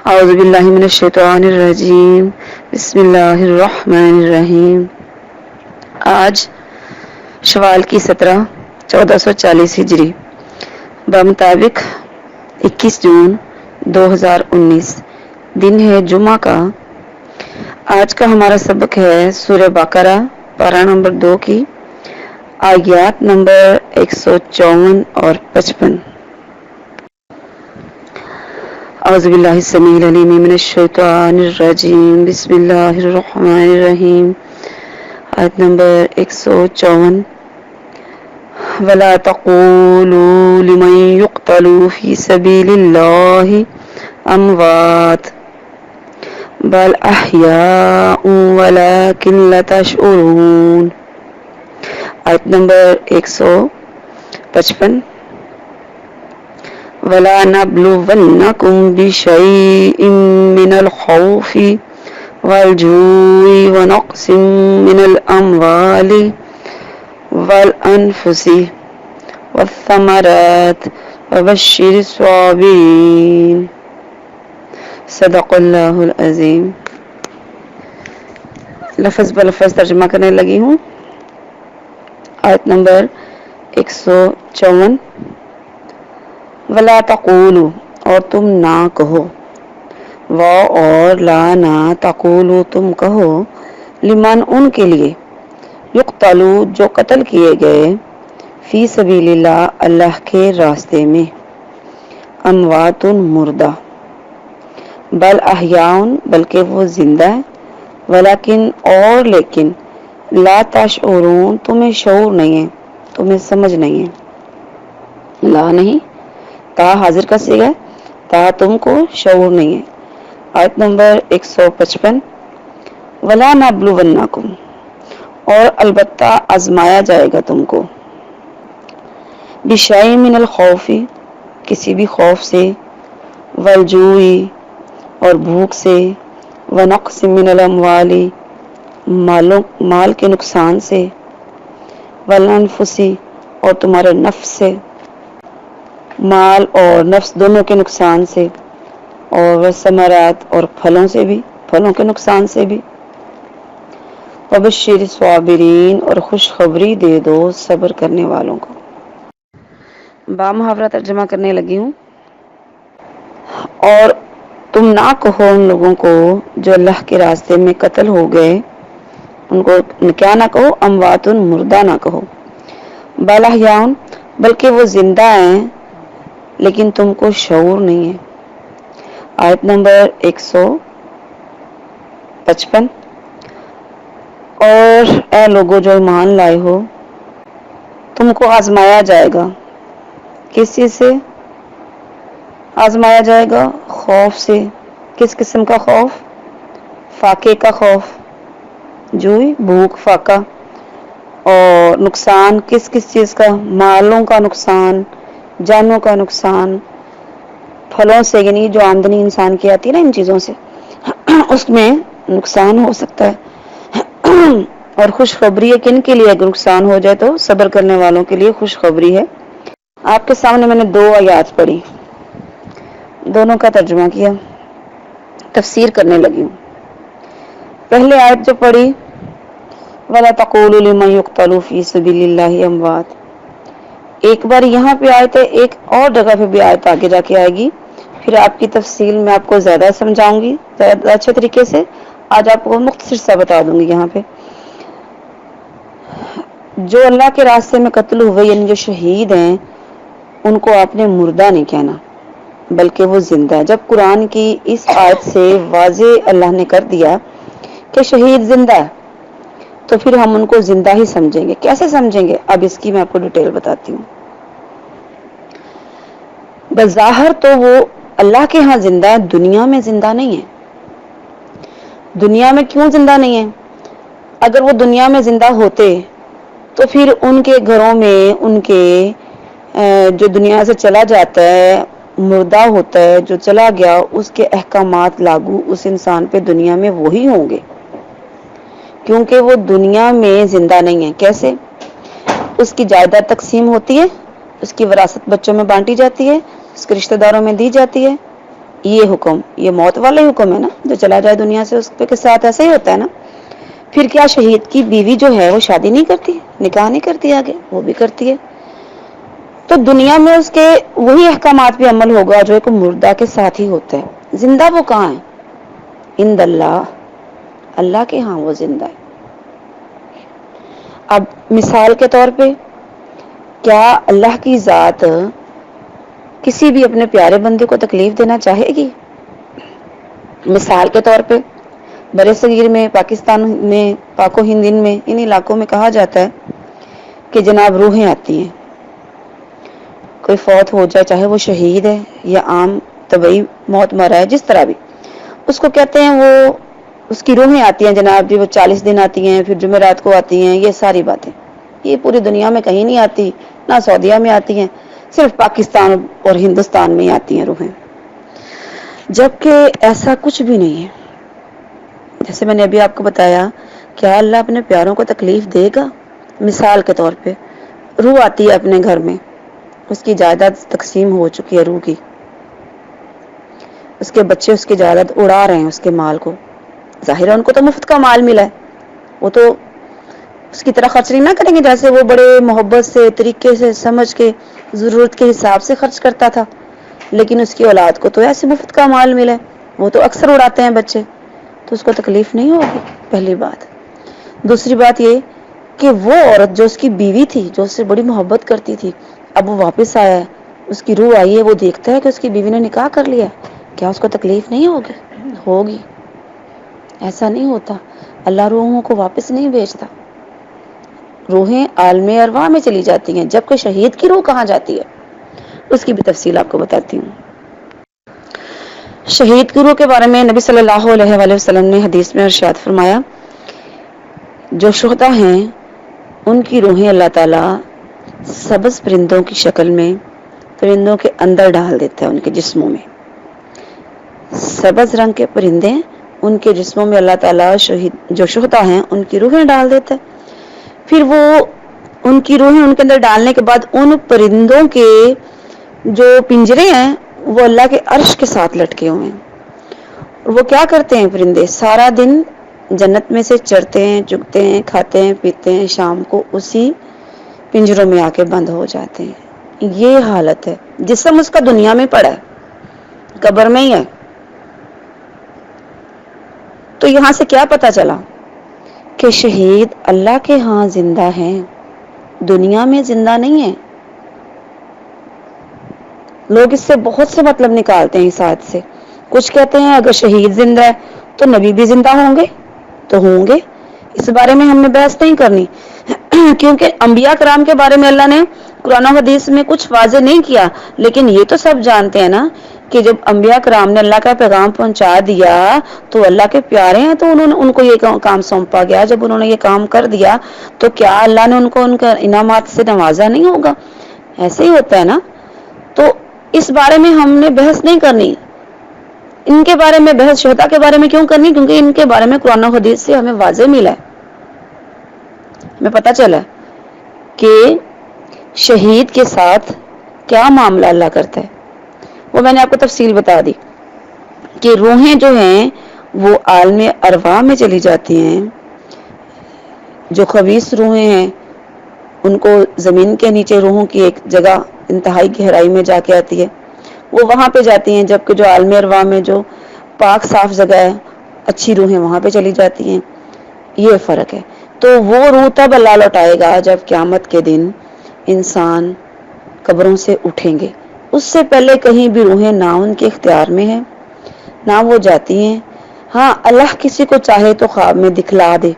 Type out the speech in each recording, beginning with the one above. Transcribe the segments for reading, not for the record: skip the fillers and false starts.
اعوذ باللہ من الشیطان الرجیم بسم اللہ الرحمن الرحیم۔ آج شوال کی 1440 ہجری بمطابق 21 جون 2019 دن ہے جمعہ کا۔ آج کا ہمارا سبق ہے سورہ بقرہ پارہ نمبر 2 کی آیات نمبر 154 اور 55۔ اعوذ باللہ السمیع العلیم من الشیطان الرجیم بسم اللہ الرحمن الرحیم۔ آیت نمبر 154۔ وَلَا تَقُولُوا لِمَن يُقْتَلُ فِي سَبِيلِ اللَّهِ أَمْوَاتٌ بَلْ أَحْيَاءٌ وَلَكِنْ لَا تَشْعُرُونَ۔ آیت نمبر 155۔ وَلَا نَبْلُوَنَّكُمْ بِشَيْءٍ مِّنَ الْخَوْفِ وَالْجُوعِ وَنَقْصٍ مِّنَ الْأَمْوَالِ وَالْأَنفُسِ وَالثَّمَرَاتِ وَبَشِّرِ الصَّابِرِينَ۔ صدق اللہ العظیم۔ لفظ بلفظ ترجمہ کرنے لگی ہوں۔ آیت نمبر 154۔ وَلَا تَقُولُوا اور تم نہ کہو، اور لا نہ تقولوا تم کہو، لمن ان کے لیے، یقتلو جو قتل کیے گئے، فی سبیل اللہ اللہ کے راستے میں، اموات مردہ، بل احیاء بلکہ وہ زندہ ہے، ولیکن اور لیکن، لا تشعرون تمہیں شعور نہیں ہے، تمہیں سمجھ نہیں ہے۔ لا نہیں، تا حاضر کا صیغہ ہے، تا تم کو شعور نہیں ہے۔ آیت نمبر 155۔ وَلَا نَبْلُوَنَّكُمْ اور البتہ آزمایا جائے گا تم کو، بِشَيْءٍ مِّنَ الْخَوْفِ کسی بھی خوف سے، وَالْجُوعِ اور بھوک سے، وَنَقْصٍ مِّنَ الْأَمْوَالِ مال کے نقصان سے، وَالْأَنفُسِ اور تمہارے نفس سے، مال اور نفس دونوں کے نقصان سے، اور ثمرات اور پھلوں سے بھی، پھلوں کے نقصان سے بھی۔ وبشر الصابرین اور خوشخبری دے دو صبر کرنے والوں کو۔ با محاورہ ترجمہ کرنے لگی ہوں۔ اور تم نہ کہو ان لوگوں کو جو اللہ کے راستے میں قتل ہو گئے، ان کو کیا نہ کہو، اموات مردہ نہ کہو، بل احیاء بلکہ وہ زندہ ہیں لیکن تم کو شعور نہیں ہے۔ آیت نمبر 155۔ اور اے لوگو جو ایمان لائے ہو، تم کو آزمایا جائے گا، کس چیز سے آزمایا جائے گا؟ خوف سے۔ کس قسم کا خوف؟ فاقے کا خوف، جوئی بھوک فاقہ۔ اور نقصان کس کس چیز کا؟ مالوں کا نقصان، جانوں کا نقصان، پھلوں سے یعنی جو آمدنی انسان کی آتی ہے نا ان چیزوں سے، اس میں نقصان ہو سکتا ہے۔ اور خوشخبری ہے کن کے لیے؟ اگر نقصان ہو جائے تو صبر کرنے والوں کے لیے خوشخبری ہے۔ آپ کے سامنے میں نے 2 آیات پڑھی، دونوں کا ترجمہ کیا، تفسیر کرنے لگی ہوں۔ پہلے آیت جو پڑھی، وَلَا تَقُولُوا لِمَن يُقْتَلُ فِي سَبِيلِ اللَّهِ أَمْوَاتٌ، ایک بار یہاں پہ آیت ہے، ایک اور جگہ پہ بھی آیت آگے جا کے آئے گی، پھر آپ کی تفصیل میں آپ کو زیادہ سمجھاؤں گی، زیادہ اچھے طریقے سے۔ آج آپ کو مختصر سا بتا دوں گی۔ یہاں پہ جو اللہ کے راستے میں قتل ہوئے یعنی جو شہید ہیں، ان کو آپ نے مردہ نہیں کہنا بلکہ وہ زندہ ہے۔ جب قرآن کی اس آیت سے واضح اللہ نے کر دیا کہ شہید زندہ ہے، تو پھر ہم ان کو زندہ ہی سمجھیں گے۔ کیسے سمجھیں گے؟ اب اس کی میں آپ کو ڈیٹیل بتاتی ہوں۔ بظاہر تو وہ اللہ کے ہاں زندہ ہے، دنیا میں زندہ نہیں ہے۔ دنیا میں کیوں زندہ نہیں ہے؟ اگر وہ دنیا میں زندہ ہوتے تو پھر ان کے گھروں میں ان کے جو دنیا سے چلا جاتا ہے، مردہ ہوتا ہے، جو چلا گیا، اس کے احکامات لاگو اس انسان پہ دنیا میں وہی ہوں گے، کیونکہ وہ دنیا میں زندہ نہیں ہے۔ کیسے؟ اس کی جائیداد تقسیم ہوتی ہے، اس کی وراثت بچوں میں بانٹی جاتی ہے، اس کے رشتہ داروں میں دی جاتی ہے، یہ حکم، یہ موت والا ہی حکم ہے نا، جو چلا جائے دنیا سے اس کے ساتھ ایسا ہی ہوتا ہے نا. پھر کیا شہید کی بیوی جو ہے وہ شادی نہیں کرتی، نکاح نہیں کرتی آگے؟ وہ بھی کرتی ہے. تو دنیا میں اس کے وہی احکامات پہ عمل ہوگا جو ایک مردہ کے ساتھ ہی ہوتا ہے. زندہ وہ کہاں ہے؟ عند اللہ، اللہ کے ہاں وہ زندہ ہے. اب مثال کے طور پہ کیا اللہ کی ذات کسی بھی اپنے پیارے بندے کو تکلیف دینا چاہے گی؟ مثال کے طور پہ برے صغیر میں، پاکستان میں، پاک و ہند میں، ان علاقوں میں کہا جاتا ہے کہ جناب روحیں آتی ہیں. کوئی فوت ہو جائے، چاہے وہ شہید ہے یا عام طبعی موت مرا ہے، جس طرح بھی، اس کو کہتے ہیں وہ اس کی روحیں آتی ہیں جناب جی. وہ 40 دن آتی ہیں، پھر جمعرات کو آتی ہیں. یہ ساری باتیں یہ پوری دنیا میں کہیں نہیں آتی، نہ سعودیہ میں آتی ہیں، صرف پاکستان اور ہندوستان میں آتی ہیں روحیں. جبکہ ایسا کچھ بھی نہیں ہے. جیسے میں نے ابھی آپ کو بتایا، کیا اللہ اپنے پیاروں کو تکلیف دے گا؟ مثال کے طور پہ روح آتی ہے اپنے گھر میں، اس کی جائیداد تقسیم ہو چکی ہے روح کی، اس کے بچے اس کی جائیداد اڑا رہے ہیں اس کے مال کو. ظاہر ہے ان کو تو مفت کا مال ملا ہے، وہ تو اس کی طرح خرچ نہیں نہ کریں گے جیسے وہ بڑے محبت سے، طریقے سے، سمجھ کے، ضرورت کے حساب سے خرچ کرتا تھا. لیکن اس کی اولاد کو تو ایسے مفت کا مال ملا ہے، وہ تو اکثر اڑاتے ہیں بچے، تو اس کو تکلیف نہیں ہوگی. پہلی بات. دوسری بات یہ کہ وہ عورت جو اس کی بیوی تھی، جو اس سے بڑی محبت کرتی تھی، اب وہ واپس آیا ہے، اس کی روح آئی ہے، وہ دیکھتا ہے کہ اس کی بیوی نے نکاح کر لیا، کیا اس کو تکلیف نہیں ہوگی؟ ہوگی. ایسا نہیں ہوتا. اللہ روحوں کو واپس نہیں بھیجتا، روحیں عالم ارواح میں چلی جاتی ہیں. جبکہ شہید کی روح کہاں جاتی ہے، اس کی بھی تفصیل آپ کو بتاتی ہوں. شہید کی روح کے بارے میں نبی صلی اللہ علیہ وآلہ وسلم نے حدیث میں ارشاد فرمایا، جو شہداء ہیں ان کی روحیں اللہ تعالی سبز پرندوں کی شکل میں پرندوں کے اندر ڈال دیتا ہے، ان کے جسموں میں. سبز رنگ کے پرندے ان کے جسموں میں اللہ تعالی جو شہداء ہیں ان کی روحیں ڈال دیتا ہے. پھر وہ ان کی روحیں ان کے اندر ڈالنے کے بعد ان پرندوں کے جو پنجرے ہیں وہ اللہ کے عرش کے ساتھ لٹکے ہوئے ہیں. اور وہ کیا کرتے ہیں پرندے؟ سارا دن جنت میں سے چرتے ہیں، چگتے ہیں، کھاتے ہیں، پیتے ہیں، شام کو اسی پنجروں میں آ کے بند ہو جاتے ہیں. یہ حالت ہے. جسم اس کا دنیا میں پڑا ہے، قبر میں ہی ہے. تو یہاں سے کیا پتا چلا کہ شہید اللہ کے ہاں زندہ ہیں، دنیا میں زندہ نہیں ہے. لوگ اس سے بہت سے مطلب نکالتے ہیں اس آیت سے. کچھ کہتے ہیں اگر شہید زندہ ہے تو نبی بھی زندہ ہوں گے، تو ہوں گے. اس بارے میں ہم نے بحث نہیں کرنی کیونکہ انبیاء کرام کے بارے میں اللہ نے قرآن و حدیث میں کچھ واضح نہیں کیا. لیکن یہ تو سب جانتے ہیں نا کہ جب انبیاء کرام نے اللہ کا پیغام پہنچا دیا تو اللہ کے پیارے ہیں، تو ان کو یہ کام سونپا گیا. جب انہوں نے یہ کام کر دیا تو کیا اللہ نے ان کو ان کا انعامات سے نوازا نہیں ہوگا؟ ایسے ہی ہوتا ہے نا. تو اس بارے میں ہم نے بحث نہیں کرنی. ان کے بارے میں بحث شہداء کے بارے میں کیوں کرنی؟ کیونکہ ان کے بارے میں قرآن و حدیث سے ہمیں واضح ملا ہے، ہمیں پتہ چلا کہ شہید کے ساتھ کیا معاملہ اللہ کرتا ہے. وہ میں نے آپ کو تفصیل بتا دی کہ روحیں جو ہیں وہ عالم ارواح میں چلی جاتی ہیں. جو خبیث روحیں ہیں ان کو زمین کے نیچے روحوں کی ایک جگہ انتہائی گہرائی میں جا کے آتی ہے، وہ وہاں پہ جاتی ہیں. جبکہ جو عالم ارواح میں جو پاک صاف جگہ ہے، اچھی روحیں وہاں پہ چلی جاتی ہیں. یہ فرق ہے. تو وہ روح تب اللہ لوٹائے گا جب قیامت کے دن انسان قبروں سے اٹھیں گے. اس سے پہلے کہیں بھی روحیں نہ ان کے اختیار میں ہیں، نہ وہ جاتی ہیں. ہاں اللہ کسی کو چاہے تو خواب میں دکھلا دے،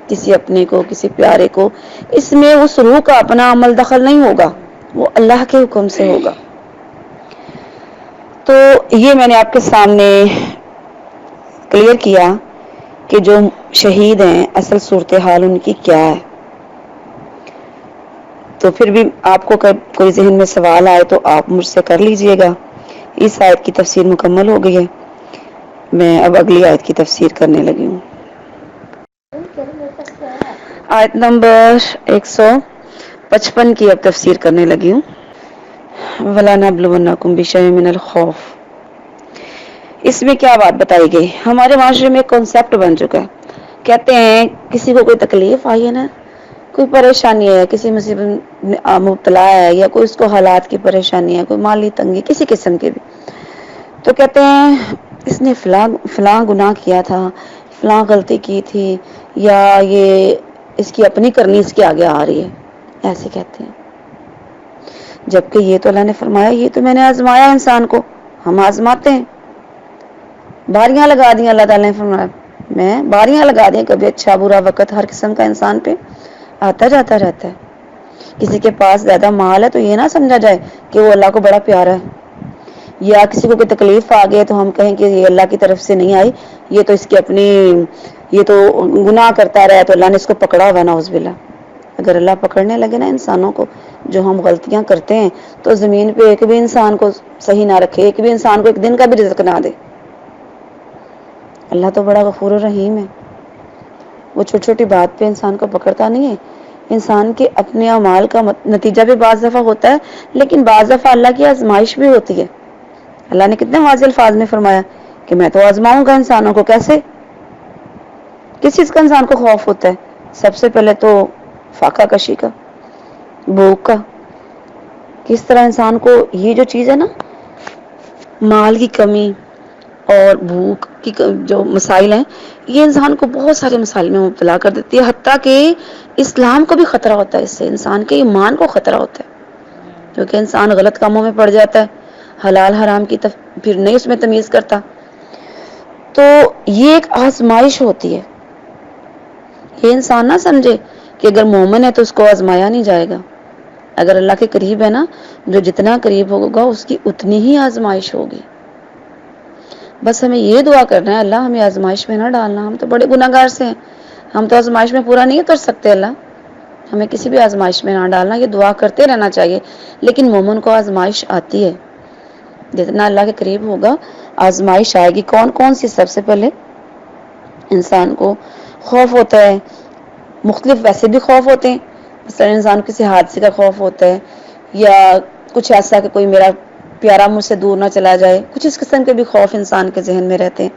کسی اپنے کو، کسی پیارے کو. اس میں اس روح کا اپنا عمل دخل نہیں ہوگا، وہ اللہ کے حکم سے ہوگا. تو یہ میں نے آپ کے سامنے کلیئر کیا کہ جو شہید ہیں اصل صورتحال ان کی کیا ہے. تو پھر بھی آپ کو کوئی ذہن میں سوال آئے تو آپ مجھ سے کر لیجئے گا. اس آیت کی تفسیر مکمل ہو گئی ہے، میں اب اگلی آیت کی تفسیر کرنے لگی ہوں. آیت نمبر 155 کی اب تفسیر کرنے لگی ہوں. وَلَنَبْلُوَنَّكُمْ بِشَيْءٍ مِّنَ الْخَوْفِ اس میں کیا بات بتائی گئی؟ ہمارے معاشرے میں ایک کانسیپٹ بن چکا ہے، کہتے ہیں کسی کو کوئی تکلیف آئی ہے نا، کوئی پریشانی ہے، کسی مصیبت میں مبتلا ہے، یا کوئی اس کو حالات کی پریشانی ہے، کوئی مالی تنگی کسی قسم کی بھی، تو کہتے ہیں اس نے فلاں گناہ کیا تھا، فلاں غلطی کی تھی، یا یہ اس کی اپنی کرنی اس کے آگے آ رہی ہے، ایسے کہتے ہیں۔ جبکہ یہ تو اللہ نے فرمایا یہ تو میں نے آزمایا انسان کو، ہم آزماتے ہیں، باریاں لگا دیا اللہ تعالیٰ نے فرمایا، میں باریاں لگا دیں، کبھی اچھا برا وقت ہر قسم کا انسان پہ آتا جاتا رہتا ہے۔ کسی کے پاس زیادہ مال ہے تو یہ نہ سمجھا جائے کہ وہ اللہ کو بڑا پیارا ہے، یا کسی کو کوئی تکلیف آ گئی تو ہم کہیں کہ یہ اللہ کی طرف سے نہیں آئی، یہ تو اس کی اپنی، یہ تو گناہ کرتا رہا تو اللہ نے اس کو پکڑا ہوا، نعوذ باللہ۔ اگر اللہ پکڑنے لگے نا انسانوں کو جو ہم غلطیاں کرتے ہیں، تو زمین پہ ایک بھی انسان کو صحیح نہ رکھے، ایک بھی انسان کو ایک دن کا بھی رزق نہ دے۔ اللہ تو بڑا غفور الرحیم ہے، وہ چھوٹی چھوٹی بات پہ انسان کو پکڑتا نہیں ہے۔ انسان کے اپنے اعمال کا نتیجہ بھی بعض دفعہ ہوتا ہے، لیکن بعض دفعہ اللہ کی آزمائش بھی ہوتی ہے۔ اللہ نے کتنے واضح الفاظ میں فرمایا کہ میں تو آزماؤں گا انسانوں کو۔ کیسے؟ کس چیز کا انسان کو خوف ہوتا ہے؟ سب سے پہلے تو فاقہ کشی کا، بھوک کا۔ کس طرح انسان کو یہ جو چیز ہے نا، مال کی کمی اور بھوک کی جو مسائل ہیں، یہ انسان کو بہت سارے مسائل میں مبتلا کر دیتی ہے، حتیٰ کہ اسلام کو بھی خطرہ ہوتا ہے اس سے، انسان کے ایمان کو خطرہ ہوتا ہے، کیونکہ انسان غلط کاموں میں پڑ جاتا ہے، حلال حرام کی پھر نہیں اس میں تمیز کرتا۔ تو یہ ایک آزمائش ہوتی ہے، یہ انسان نہ سمجھے کہ اگر مومن ہے تو اس کو آزمایا نہیں جائے گا۔ اگر اللہ کے قریب ہے نا، جو جتنا قریب ہوگا اس کی اتنی ہی آزمائش ہوگی۔ بس ہمیں یہ دعا کرنا ہے، اللہ ہمیں آزمائش میں نہ ڈالنا، ہم تو بڑے گناہ گار سے ہیں، ہم تو آزمائش میں پورا نہیں اتر سکتے، اللہ ہمیں کسی بھی آزمائش میں نہ ڈالنا، یہ دعا کرتے رہنا چاہیے۔ لیکن مومن کو آزمائش آتی ہے، جتنا اللہ کے قریب ہوگا آزمائش آئے گی۔ کون کون سی؟ سب سے پہلے انسان کو خوف ہوتا ہے، مختلف ویسے بھی خوف ہوتے ہیں، مثلا انسان کسی حادثے کا خوف ہوتا ہے، یا کچھ ایسا کہ کوئی میرا پیارا مجھ سے دور نہ چلا جائے، کچھ اس قسم کے بھی خوف انسان کے ذہن میں رہتے ہیں۔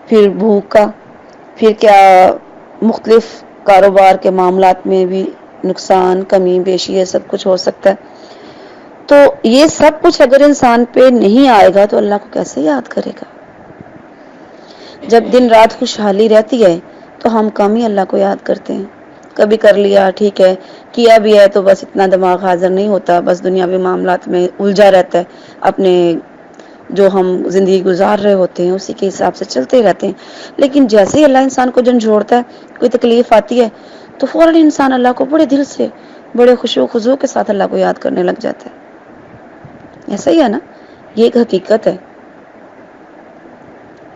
پھر بھوک کا، پھر کیا مختلف کاروبار کے معاملات میں بھی نقصان، کمی بیشی، یہ سب کچھ ہو سکتا ہے۔ تو یہ سب کچھ اگر انسان پہ نہیں آئے گا تو اللہ کو کیسے یاد کرے گا؟ جب دن رات خوشحالی رہتی ہے تو ہم کم ہی اللہ کو یاد کرتے ہیں، کبھی کر لیا ٹھیک ہے، کیا بھی ہے تو بس اتنا دماغ حاضر نہیں ہوتا، بس دنیاوی معاملات میں الجھا رہتا ہے، اپنے جو ہم زندگی گزار رہے ہوتے ہیں اسی کے حساب سے چلتے رہتے ہیں۔ لیکن جیسے ہی اللہ انسان کو جھنجھوڑتا ہے، کوئی تکلیف آتی ہے، تو فوراً انسان اللہ کو بڑے دل سے، بڑے خشوع و خضوع کے ساتھ اللہ کو یاد کرنے لگ جاتا ہے۔ ایسا ہی ہے نا، یہ ایک حقیقت ہے۔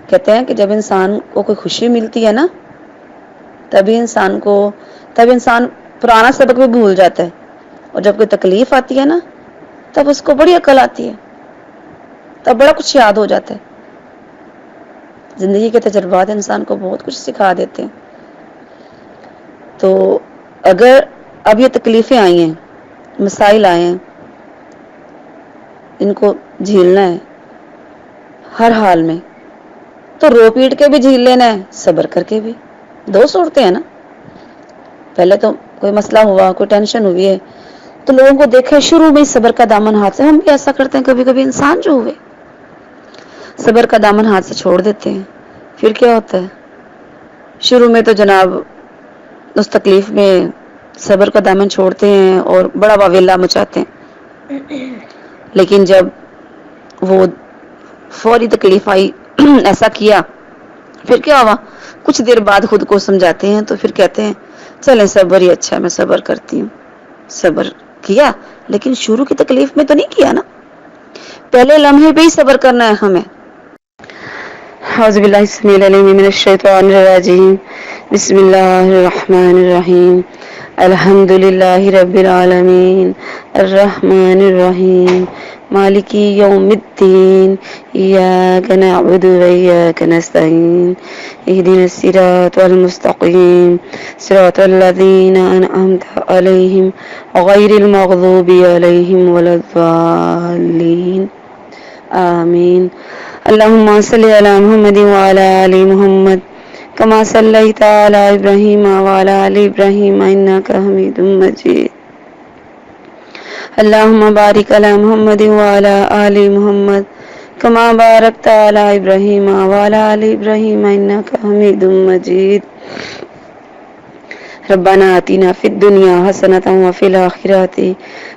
کہتے ہیں کہ جب انسان کو کوئی خوشی ملتی ہے نا، تب انسان پرانا سبق بھی بھول جاتا ہے، اور جب کوئی تکلیف آتی ہے نا، تب اس کو بڑی عقل آتی ہے، تب بڑا کچھ یاد ہو جاتا ہے۔ زندگی کے تجربات انسان کو بہت کچھ سکھا دیتے ہیں۔ تو اگر اب یہ تکلیفیں آئی ہیں، مسائل آئے ہیں، ان کو جھیلنا ہے ہر حال میں، تو رو پیٹ کے بھی جھیل لینا ہے، صبر کر کے بھی۔ دو صورتیں ہیں نا، پہلے تو کوئی مسئلہ ہوا، کوئی ٹینشن ہوئی ہے، تو لوگوں کو دیکھے شروع میں صبر کا دامن ہاتھ سے، ہم بھی ایسا کرتے ہیں کبھی کبھی، انسان جو ہوئے صبر کا دامن ہاتھ سے چھوڑ دیتے ہیں۔ پھر کیا ہوتا ہے؟ شروع میں تو جناب اس تکلیف میں صبر کا دامن چھوڑتے ہیں اور بڑا واویلا مچاتے ہیں، لیکن جب وہ فوری تکلیف آئی، ایسا کیا، پھر کیا ہوا؟ کچھ دیر بعد خود کو سمجھاتے ہیں، تو پھر کہتے ہیں چلیں صبر ہی اچھا ہے، میں صبر کرتی ہوں۔ صبر کیا، لیکن شروع کی تکلیف میں تو نہیں کیا نا، پہلے لمحے پہ ہی صبر کرنا ہے ہمیں۔ اعوذ باللہ السمیع العلیم من الشیطان الرجیم، بسم اللہ الرحمن الرحیم، الحمد للہ رب العالمین، الرحمن الرحیم، مالک یوم الدین، ایاک نعبد و ایاک نستعین، اہدنا الصراط المستقیم، صراط الذین انعمت علیہم غیر المغضوب علیہم ولا الضالین، آمین۔ اللهم صل على محمد وعلى آل محمد كما صليت على إبراهيم وعلى آل إبراهيم إنك حميد مجيد. اللهم بارك على محمد وعلى آل محمد كما باركت على إبراهيم وعلى آل إبراهيم إنك حميد مجيد. ربنا آتنا في الدنيا حسنة وفي الآخرة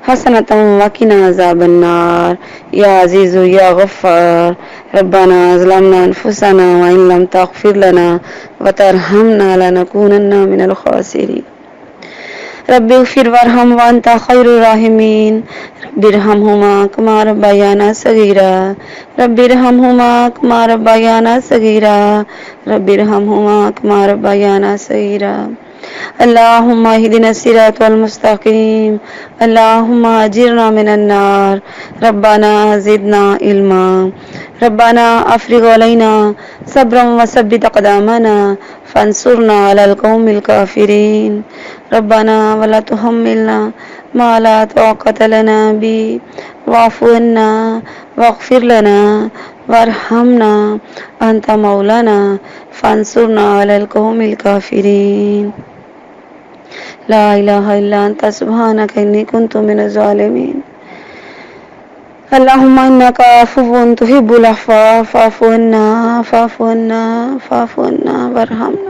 حسنة وقنا عذاب النار. يا عزيز يا غفار ربنا ظلمنا أنفسنا وإن لم تغفر لنا وترحمنا لنكونن من الخاسرين. رب اغفر وارحم وأنت خير الراحمين. رب ارحمهما كما ربيانا صغيرا. رب ارحمهما كما ربيانا صغيرا. رب ارحمهما كما ربيانا صغيرا. اللهم اهدنا الصراط المستقيم. اللهم اجرنا من النار. ربنا زدنا علما. ربنا افرغ علينا صبرا وثبت اقدامنا فانصرنا على القوم الكافرين. ربنا ولا تحملنا ما لا طاقة لنا به واعف عنا واغفر لنا وارحمنا أنت مولانا فانصرنا على القوم الكافرين. لا إله إلا أنت سبحانك إني كنت من الظالمين. اللهم إنك عفو تحب العفو فاعف عنا فاعف عنا فاعف عنا وارحمنا.